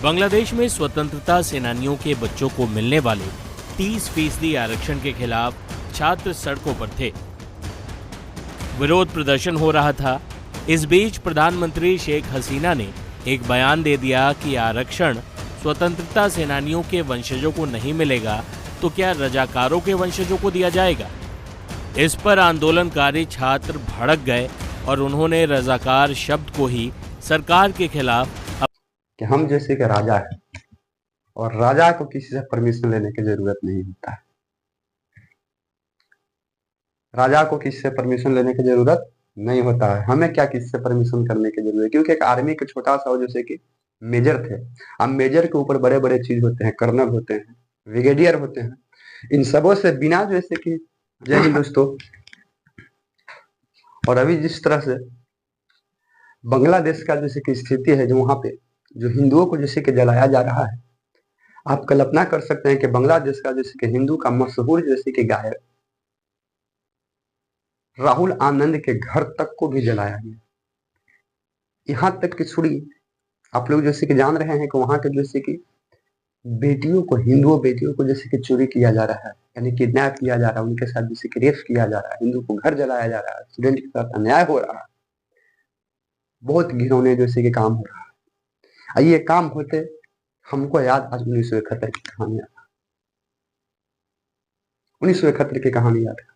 बांग्लादेश में स्वतंत्रता सेनानियों के बच्चों को मिलने वाले 30% आरक्षण के खिलाफ छात्र सड़कों पर थे। विरोध प्रदर्शन हो रहा था। इस बीच प्रधानमंत्री शेख हसीना ने एक बयान दे दिया कि आरक्षण स्वतंत्रता सेनानियों के वंशजों को नहीं मिलेगा तो क्या रजाकारों के वंशजों को दिया जाएगा। इस पर आंदोलनकारी छात्र भड़क गए और उन्होंने रजाकार शब्द को ही सरकार के खिलाफ कि हम जैसे के राजा है और राजा को किसी से परमिशन लेने की जरूरत नहीं होता है। राजा को किसी से परमिशन लेने की जरूरत नहीं होता है। हमें क्या किसी से परमिशन करने की जरूरत है, क्योंकि एक आर्मी के छोटा सा जैसे कि मेजर थे। अब मेजर के ऊपर बड़े बड़े चीज होते हैं, कर्नल होते हैं, ब्रिगेडियर होते हैं। इन सबों से बिना जैसे कि जय हिंद दोस्तों। और अभी जिस तरह से बांग्लादेश का जैसे कि स्थिति है, जो वहां पे जो हिंदुओं को जैसे कि जलाया जा रहा है, आप कल्पना कर सकते हैं कि बांग्लादेश का जैसे कि हिंदू का मशहूर जैसे कि गायक राहुल आनंद के घर तक को भी जलाया गया। यहां तक कि छोड़िए, आप लोग जैसे कि जान रहे हैं कि वहां के जैसे कि बेटियों को, हिंदुओं बेटियों को जैसे कि चोरी किया जा रहा है, यानी किडनैप किया जा रहा है, उनके साथ जैसे कि रेप किया जा रहा है, हिंदू को घर जलाया जा रहा है, स्टूडेंट के साथ अन्याय हो रहा है। बहुत घिनौने जैसे कि काम हो रहा है। ये काम होते हमको याद आज 1971 की कहानी याद। 1971 की कहानी याद है।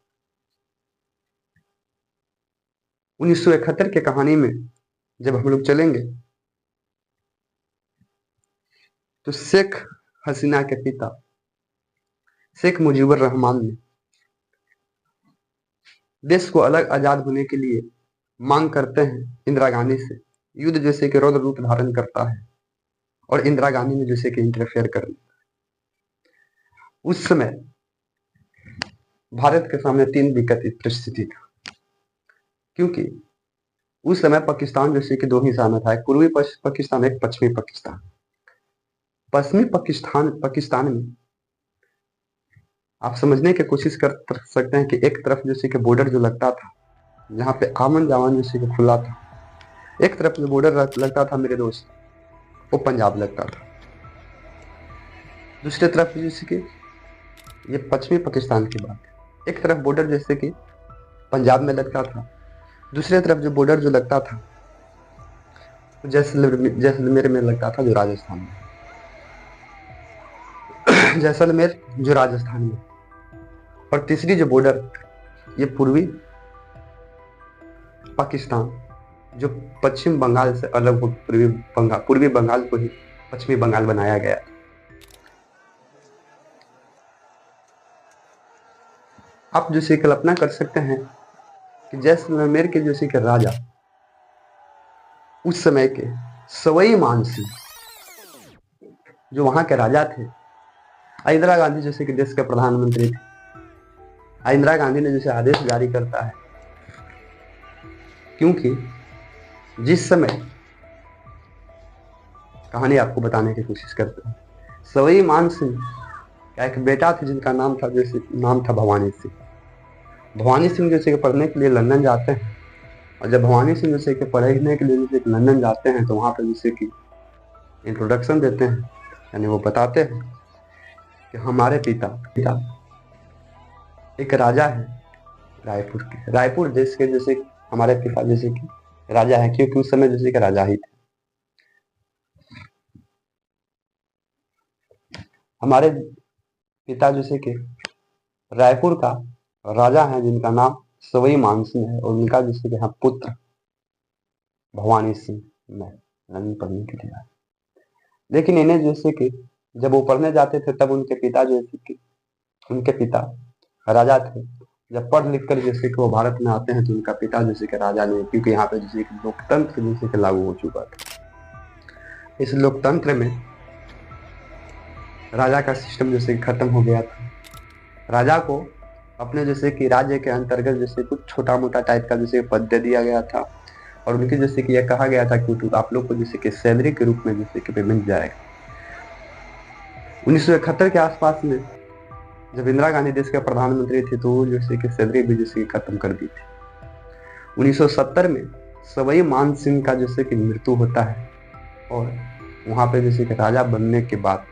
1971 की कहानी में जब हम लोग चलेंगे तो शेख हसीना के पिता शेख मुजीबुर रहमान ने देश को अलग आजाद होने के लिए मांग करते हैं इंदिरा गांधी से। युद्ध जैसे कि रौद्र रूप धारण करता है और इंदिरा गांधी ने जैसे कि इंटरफेयर कर दिया। उस समय भारत के सामने 3 विकट परिस्थिति था, क्योंकि उस समय पाकिस्तान जैसे कि 2 हिस्सा में था, एक पूर्वी पाकिस्तान, एक पश्चिमी पाकिस्तान। पश्चिमी पाकिस्तान में आप समझने की कोशिश कर सकते हैं कि एक तरफ जैसे कि बॉर्डर जो लगता था, जहाँ पे आमन जामन जैसे कि खुला था, एक तरफ जो बॉर्डर लगता था मेरे दोस्त, वो पंजाब लगता था। दूसरी तरफ जैसे कि ये पश्चिमी पाकिस्तान की बात है, एक तरफ बॉर्डर जैसे कि पंजाब में लगता था, दूसरी तरफ जो बॉर्डर जो लगता था जैसलमेर में लगता था, जो राजस्थान में, जैसलमेर जो राजस्थान में। और तीसरी जो बॉर्डर ये पूर्वी पाकिस्तान, जो पश्चिम बंगाल से अलग हो, पूर्वी बंगाल को ही पश्चिमी बंगाल बनाया गया। आप जैसे कल्पना कर सकते हैं कि जैसलमेर के जैसे कि राजा उस समय के सवाई मानसिंह जो वहां के राजा थे, इंदिरा गांधी जैसे कि देश के प्रधानमंत्री थे। इंदिरा गांधी ने जैसे आदेश जारी करता है, क्योंकि जिस समय कहानी आपको बताने की कोशिश करते हैं, सवाई मान सिंह का एक बेटा था जिनका नाम था भवानी सिंह। भवानी सिंह जैसे कि पढ़ने के लिए लंदन जाते हैं, और जब भवानी सिंह जैसे कि पढ़ने के लिए जैसे कि लंदन जाते हैं तो वहां पर जैसे कि इंट्रोडक्शन देते हैं, यानी वो बताते हैं कि हमारे पिता एक राजा है रायपुर के, रायपुर देश के जैसे हमारे पिता जैसे कि राजा है, क्योंकि उस समय जैसे कि राजा ही थे। हमारे पिता जैसे कि रायपुर का राजा है जिनका नाम सवाई मानसिंह है, और उनका जैसे कि हाँ पुत्र भवानी सिंह में लंदन पढ़ने के लिए आए। लेकिन इन्हें जैसे कि जब वो पढ़ने जाते थे तब उनके पिता राजा थे। जब पढ़ लिख कर जैसे कि वो भारत में आते हैं तो उनका पिता जैसे कि राजा नहीं, क्योंकि यहाँ पे जैसे कि लोकतंत्र जैसे कि लागू हो चुका था। इस लोकतंत्र में राजा का सिस्टम जैसे कि खत्म हो गया था। राजा को अपने जैसे कि राज्य के अंतर्गत जैसे कुछ छोटा मोटा टाइप का जैसे पद दे दिया गया था, और उनके जैसे कि यह कहा गया था कि आप लोग को जैसे कि सैलरी के रूप में जैसे कि पेमेंट जाएगा। 1971 के आसपास में जब इंदिरा गांधी देश के प्रधानमंत्री थे तो जैसे कि सैलरी भी जैसे कि खत्म कर दी थी। 1970 में सवाई मान सिंह का जैसे कि मृत्यु होता है, और वहाँ पे जैसे कि राजा बनने के बाद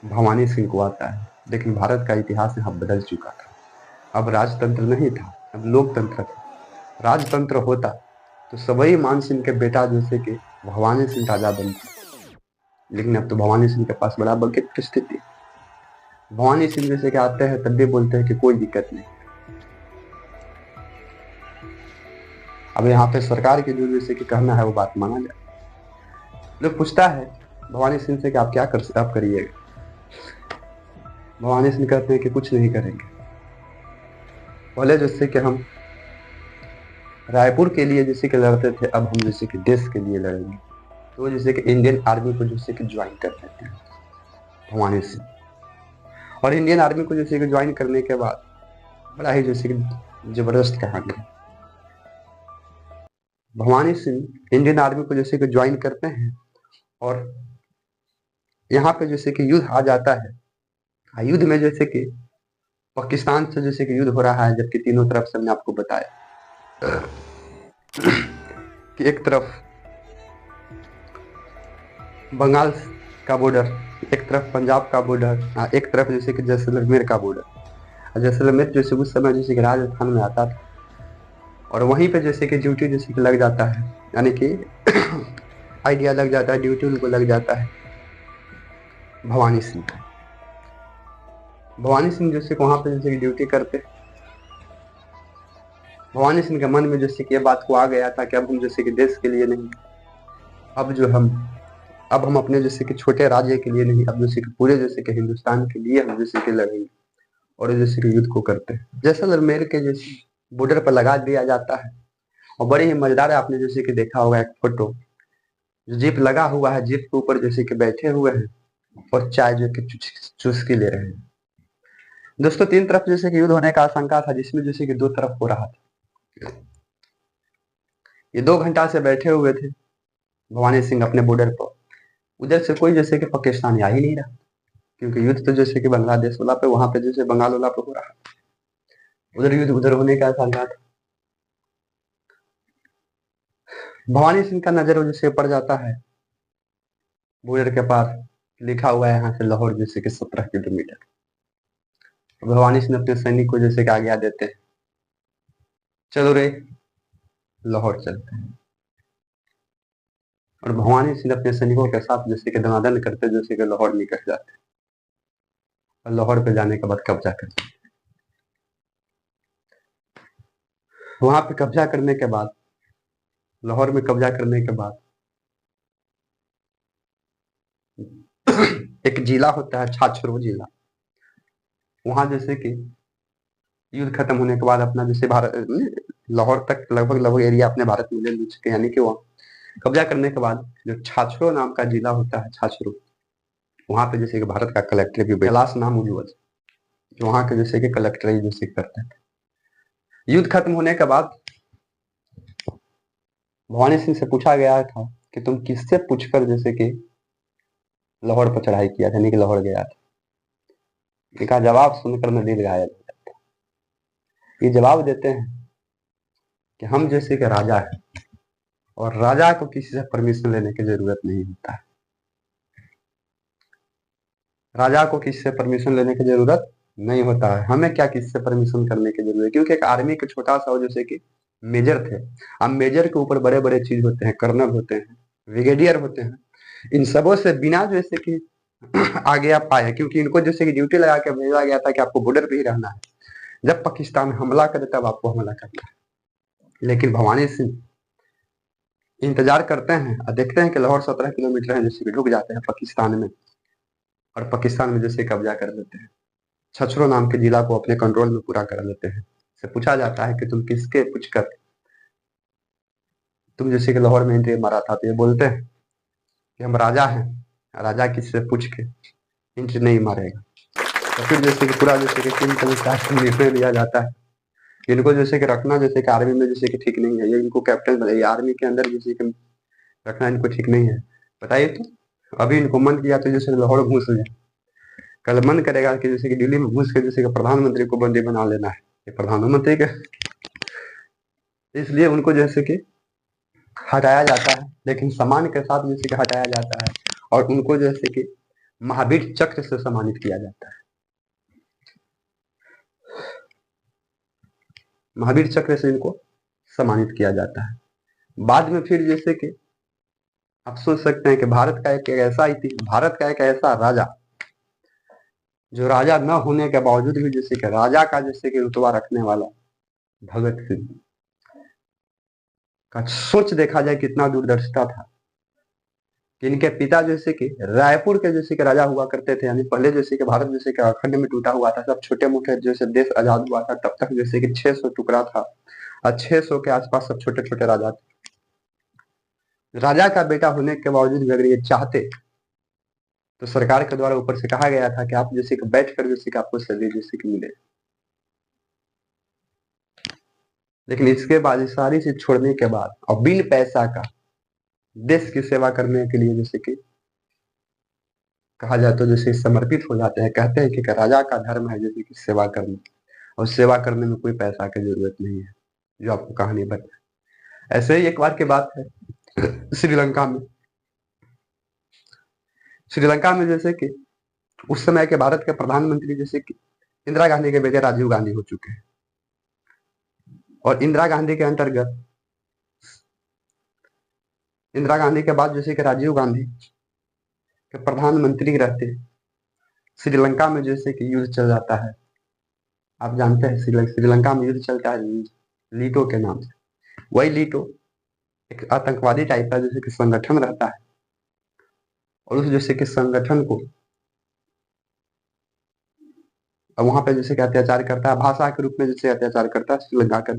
भवानी सिंह को आता है, लेकिन भारत का इतिहास यहाँ बदल चुका था। अब राजतंत्र नहीं था, अब लोकतंत्र था। राजतंत्र होता तो सवाई मानसिंह के बेटा जैसे कि भवानी सिंह राजा बनते, लेकिन अब तो भवानी सिंह के पास बड़ा बड़ी परिस्थिति है। भवानी सिंह जैसे कि आते हैं तब भी बोलते हैं कि कोई दिक्कत नहीं। अब यहाँ पे सरकार के जो जैसे कि कहना है वो बात माना जाए। लोग पूछता है भवानी सिंह से कि आप क्या आप करिएगा। भवानी सिंह कहते हैं कि कुछ नहीं करेंगे। पहले जैसे कि हम रायपुर के लिए जैसे कि लड़ते थे, अब हम जैसे कि देश के लिए लड़ेंगे। तो जैसे कि इंडियन आर्मी को जैसे कि ज्वाइन कर लेते हैं भवानी सिंह। और इंडियन आर्मी को जैसे कि ज्वाइन करने के बाद बड़ा ही जैसे कि जबरदस्त कहानी है। भवानी सिंह इंडियन आर्मी को जैसे कि ज्वाइन करते हैं और यहाँ पे जैसे कि युद्ध आ जाता है। युद्ध में जैसे कि पाकिस्तान से जैसे कि युद्ध हो रहा है, जबकि तीनों तरफ से मैंने आपको बताया कि एक तरफ बंगाल का बॉर्डर, एक तरफ पंजाब का बॉर्डर, एक तरफ जैसे कि जैसलमेर का बॉर्डर। जैसलमेर जैसे उस समय जैसे कि राजस्थान में आता था और वहीं पे जैसे कि ड्यूटी जैसे कि लग जाता है, यानी कि आइडिया लग जाता है, ड्यूटी उनको लग जाता है भवानी सिंह का। भवानी सिंह जैसे वहां पे जैसे कि ड्यूटी करते, भवानी सिंह के मन में जैसे कि ये बात को आ गया था कि अब हम जैसे कि देश के लिए नहीं, अब हम अपने जैसे कि छोटे राज्य के लिए नहीं, अब जैसे कि पूरे जैसे कि हिंदुस्तान के लिए हम जैसे कि लड़ेंगे और जैसे कि युद्ध को करते हैं। जैसलमेर के जैसे बॉर्डर पर लगा दिया जाता है और बड़ी ही मजेदार है। आपने जैसे कि देखा होगा एक फोटो, जो जीप लगा हुआ है, जीप के ऊपर जैसे कि बैठे हुए हैं और चाय जो कि चुस्की ले रहे हैं। दोस्तों तीन तरफ जैसे कि युद्ध होने का आशंका था, जिसमें जैसे कि दो तरफ हो रहा था। ये 2 घंटा से बैठे हुए थे भवानी सिंह अपने बॉर्डर पर। उधर से कोई जैसे कि पाकिस्तानी आ ही नहीं रहा, क्योंकि युद्ध तो जैसे कि बांग्लादेश वाला पे, वहां पे जैसे बंगाल वाला पे हो रहा, उधर युद्ध उधर होने का आशंका था। भवानी सिंह का नजर जैसे पड़ जाता है बॉर्डर के पार, लिखा हुआ है यहाँ से लाहौर जैसे कि 17 किलोमीटर। भवानी सिंह अपने सैनिक को जैसे कि आज्ञा देते हैं, चलो रे लाहौर चलते हैं। और भवानी सिंह अपने सैनिकों के साथ जैसे कि दनादन करते जैसे कि लाहौर निकल जाते और लाहौर पे जाने के बाद कब्जा करते। वहां पे कब्जा करने के बाद, लाहौर में कब्जा करने के बाद एक जिला होता है छाछरो जिला, वहां जैसे कि युद्ध खत्म होने के बाद अपना जैसे भारत लाहौर तक लगभग एरिया अपने भारत में ले चुके, यानी कि वहाँ कब्जा करने के बाद जो छाछरो नाम का जिला होता है छाछरो, वहां पे जैसे कि भारत का कलेक्टर भी कैलाश नाम उज्ज्वल, जो वहां के जैसे कि कलेक्टर ही जैसे करते थे। युद्ध खत्म होने के बाद भवानी सिंह से पूछा गया था कि तुम किससे पूछकर जैसे कि लाहौर पर चढ़ाई किया था, यानी कि लाहौर गया था। इनका जवाब सुनकर मैं दिल घायल हो जाता। ये जवाब देते हैं कि हम जैसे कि राजा है और राजा को किसी से परमिशन लेने की जरूरत नहीं होता है। राजा को किसी से परमिशन लेने की जरूरत नहीं होता है। हमें क्या किसी से परमिशन करने की जरूरत है, क्योंकि एक आर्मी के छोटा सा जैसे कि मेजर थे। अब मेजर के ऊपर बड़े बड़े चीज होते हैं, कर्नल होते हैं, ब्रिगेडियर होते हैं। इन सबों से बिना जैसे कि आगे आप पाए, क्योंकि इनको जैसे कि ड्यूटी लगा के भेजा गया था कि आपको बॉर्डर पे ही रहना है, जब पाकिस्तान हमला करे तब आपको हमला करना है। लेकिन भवानी सिंह इंतजार करते हैं और देखते हैं कि लाहौर 17 किलोमीटर है, जैसे कि ढुक जाते हैं पाकिस्तान में और पाकिस्तान में जैसे कब्जा कर लेते हैं। छछरो नाम के जिला को अपने कंट्रोल में पूरा कर लेते हैं। से पूछा जाता है कि तुम किसके पूछकर तुम जैसे कि लाहौर में एंट्री मारा था, तो ये बोलते हैं कि हम राजा हैं, राजा किसी से पूछ के एंट्री नहीं मारेगा। तो फिर जैसे कि पूरा जैसे कि टीम को निर्णय लिया जाता है, इनको जैसे कि रखना जैसे कि आर्मी में जैसे कि ठीक नहीं है, ये इनको कैप्टन बनाइए, आर्मी के अंदर जैसे कि रखना इनको ठीक नहीं है। बताइए तो अभी इनको मन किया तो जैसे लाहौर घुस ले, कल मन करेगा कि जैसे कि दिल्ली में घुस के जैसे कि प्रधानमंत्री को बंदी बना लेना है, ये प्रधानमंत्री के, इसलिए उनको जैसे कि हटाया जाता है लेकिन सम्मान के साथ जैसे कि हटाया जाता है और उनको जैसे कि महावीर चक्र से सम्मानित किया जाता है। महावीर चक्र से इनको सम्मानित किया जाता है। बाद में फिर जैसे कि आप सोच सकते हैं कि भारत का एक ऐसा राजा जो राजा न होने के बावजूद भी जैसे कि राजा का जैसे कि रुतबा रखने वाला भगत सिंह का सोच देखा जाए कितना दूरदर्शिता था कि इनके पिता जैसे कि रायपुर के जैसे कि राजा हुआ करते थे। यानी पहले जैसे कि भारत जैसे कि अखंड में टूटा हुआ था, सब छोटे मोटे जैसे देश आजाद हुआ था, तब तक जैसे कि 600 टुकड़ा था और 600 के आसपास सब छोटे छोटे राजा थे। राजा का बेटा होने के बावजूद भी अगर ये चाहते तो सरकार के द्वारा ऊपर से कहा गया था कि आप जैसे कि बैठ कर जैसे कि आपको सैलरी जैसे कि मिले। लेकिन इसके बाद सारी चीज छोड़ने के बाद और बिन पैसा का देश की सेवा करने के लिए जैसे कि कहा जाए तो जैसे समर्पित हो जाते हैं। कहते हैं कि राजा का धर्म है जैसे कि सेवा करना, और सेवा करने में कोई पैसा की जरूरत नहीं है, जो आपको कहानी बताए। ऐसे ही एक बार की बात है श्रीलंका में जैसे कि उस समय के भारत के प्रधानमंत्री जैसे कि इंदिरा गांधी के बेटे राजीव गांधी हो चुके हैं, और इंदिरा गांधी के अंतर्गत इंदिरा गांधी के बाद जैसे कि राजीव गांधी के प्रधानमंत्री रहते श्रीलंका में जैसे कि युद्ध चल जाता है। आप जानते हैं श्रीलंका में युद्ध चलता है लीटो के नाम से। वही लीटो एक आतंकवादी टाइप का जैसे कि संगठन रहता है, और उस जैसे कि संगठन को वहां पे जैसे कि अत्याचार करता है, भाषा के रूप में जैसे अत्याचार करता है श्रीलंका के